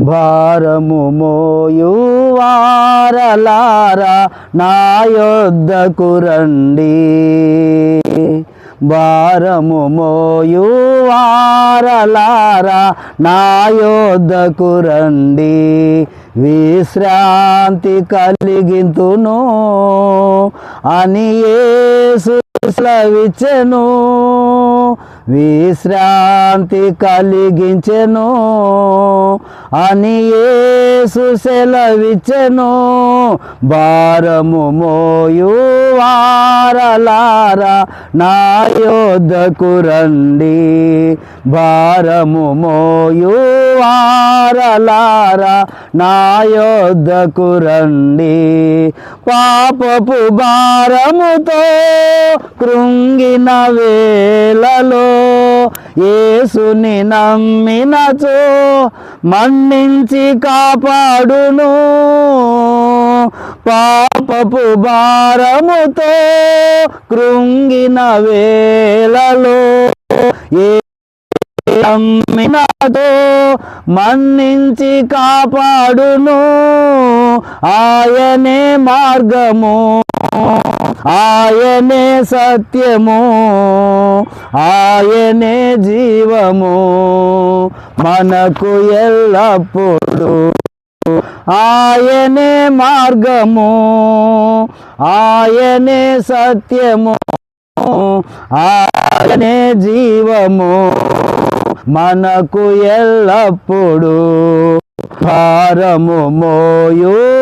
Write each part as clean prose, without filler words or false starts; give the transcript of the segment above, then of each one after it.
భారము మోయువారలారా నా యొద్దకు రండి, భారము మోయువారలారా నా యొద్దకు రండి, విశ్రాంతి కలిగింతును అని యేసు సెలవిచ్చెను, విశ్రాంతి కలిగించెను అని యేసు సెలవిచ్చెను. భారము మోయువారలారా నా యొద్దకు రండి, భారము మోయువారలారా నా యొద్దకు రండి, పాపపు భారముతో కృంగిన వేళలో యేసుని నమ్మినచో మన్నించి కాపాడును, పాపపు భారముతో కృంగిన వేళలో నమ్మినతో మన్నించి కాపాడును, ఆయనే మార్గము, ఆయనే సత్యము, ఆయనే జీవము, మనకు ఎల్లప్పుడు ఆయనే మార్గము, ఆయనే సత్యము, ఆయనే జీవము, మనకు ఎల్లప్పుడు. భారము మోయువారలారా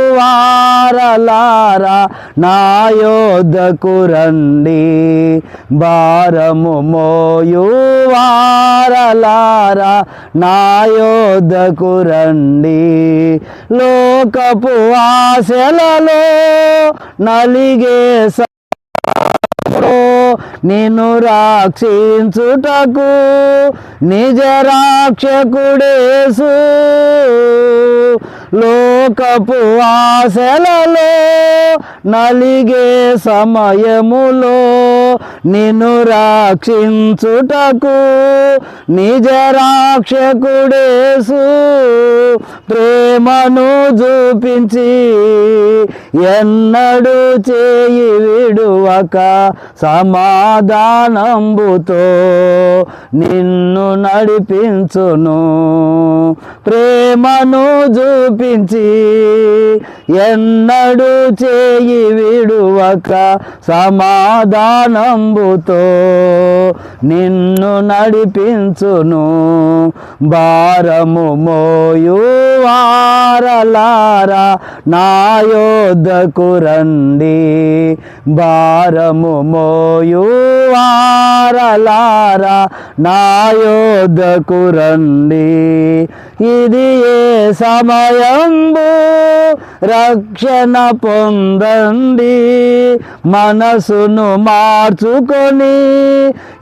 నా యొద్దకు రండి, భారము మోయువారలారా నా యొద్దకు రండి, లోకపు ఆశలలో నలిగే నిన్ను రక్షించుటకు నిజ రక్షకుడేసు, లోకపు ఆశలలో నలిగే సమయములో నిన్ను రక్షించుటకు నిజ రక్షకుడేసు, ప్రేమను చూపించి ఎన్నడూ చేయి విడువక సమాధానంబుతో నిన్ను నడిపించును, ప్రేమను చూపించి ఎన్నడూ చేయి విడువక సమాధానంబుతో నిన్ను నడిపించును, భారము మోయువారలారా నా యొద్దకు రండి, భారము మోయువారలారా నా యొద్దకు రండి, ఇది ఏ సమయంబు రక్షణ పొందండి, మనసును మార్చుకొని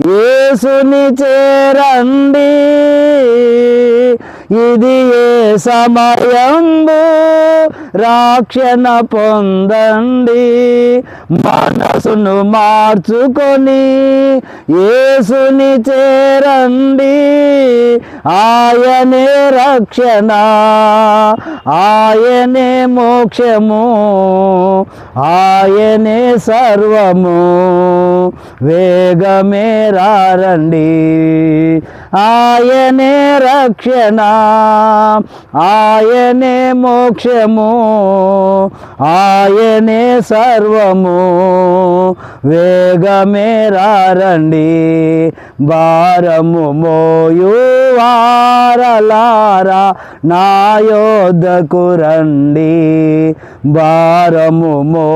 యేసుని చేరండి, ఇది ఏ సమయంబు రక్షణ పొందండి, మనసును మార్చుకొని యేసుని చేరండి, ఆయనే రక్షణ, ఆయనే మోక్షము, ఆయనే సర్వము, వేగమే రండి, ఆయనే రక్షణ, ఆయనే మోక్షము, ఆయనే సర్వము, వేగమే రండి, భారము మోయువారలారా నా యొద్దకు రండి, భారము మోయువారలారా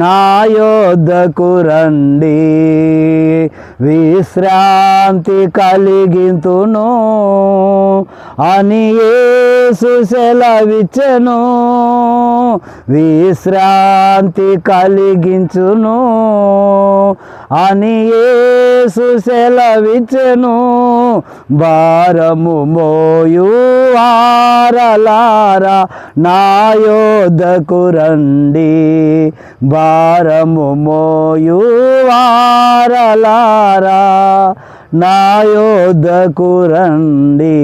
నా యొద్దకు రండి, విశ్రాంతి కలిగింతును అని యేసు సెలవిచ్చెను, విశ్రాంతి కలిగించును అని యేసు సెలవిచ్చెను, భారము మోయువారలారా నా యొద్దకు రండి, భారము మోయువారలారా నా యొద్దకు రండి.